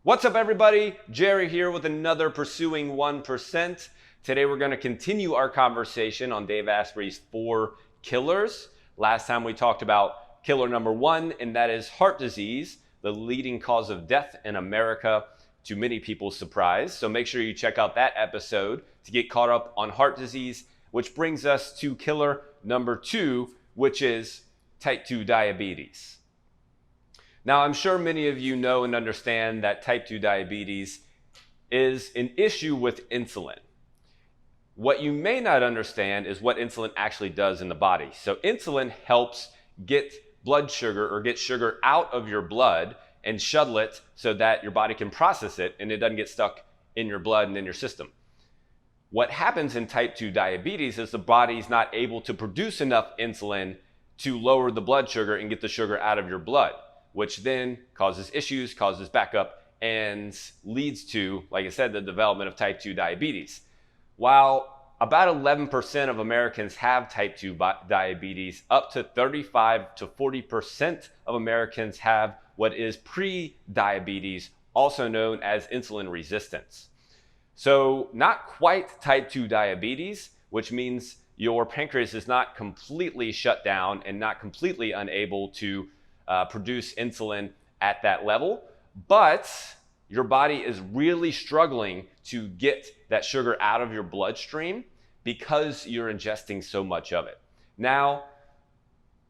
What's up, everybody? Jerry here with another Pursuing 1%. Today we're going to continue our conversation on Dave Asprey's 4 killers. Last time we talked about killer number 1, and that is heart disease, the leading cause of death in America, to many people's surprise. So make sure you check out that episode to get caught up on heart disease, which brings us to killer number 2, which is type 2 diabetes. Now, I'm sure many of you know and understand that type 2 diabetes is an issue with insulin. What you may not understand is what insulin actually does in the body. So insulin helps get blood sugar or get sugar out of your blood and shuttle it so that your body can process it and it doesn't get stuck in your blood and in your system. What happens in type 2 diabetes is the body's not able to produce enough insulin to lower the blood sugar and get the sugar out of your blood, which then causes issues, causes backup, and leads to, like I said, the development of type 2 diabetes. While about 11% of Americans have type 2 diabetes, up to 35 to 40% of Americans have what is pre-diabetes, also known as insulin resistance. So not quite type 2 diabetes, which means your pancreas is not completely shut down and not completely unable to produce insulin at that level, but your body is really struggling to get that sugar out of your bloodstream because you're ingesting so much of it. Now,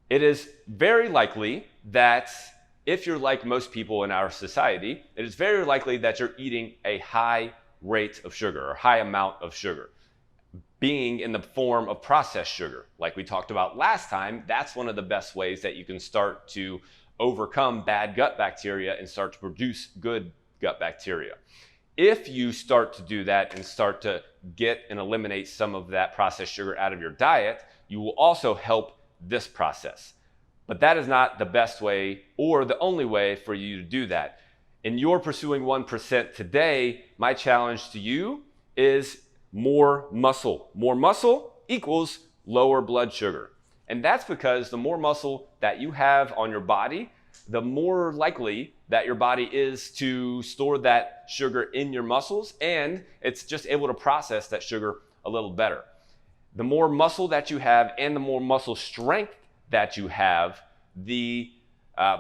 it is very likely that if you're like most people in our society, it is very likely that you're eating a high rate of sugar or high amount of sugar, being in the form of processed sugar. Like we talked about last time, that's one of the best ways that you can start to overcome bad gut bacteria and start to produce good gut bacteria. If you start to do that and start to get and eliminate some of that processed sugar out of your diet, you will also help this process. But that is not the best way or the only way for you to do that. In your Pursuing 1% today, my challenge to you is more muscle. More muscle equals lower blood sugar. And that's because the more muscle that you have on your body, the more likely that your body is to store that sugar in your muscles, and it's just able to process that sugar a little better. The more muscle that you have and the more muscle strength that you have, the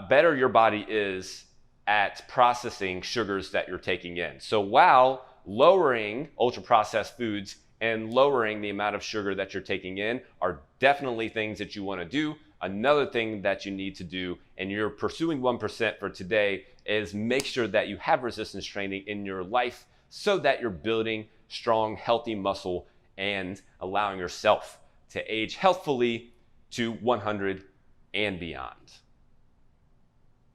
better your body is at processing sugars that you're taking in. So while lowering ultra-processed foods and lowering the amount of sugar that you're taking in are definitely things that you want to do, another thing that you need to do, and you're Pursuing 1% for today, is make sure that you have resistance training in your life so that you're building strong, healthy muscle and allowing yourself to age healthfully to 100 and beyond.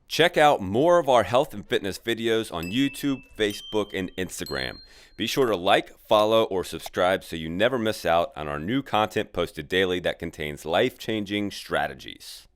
Check out more of our health and fitness videos on YouTube, Facebook, and Instagram. Be sure to like, follow, or subscribe so you never miss out on our new content posted daily that contains life-changing strategies.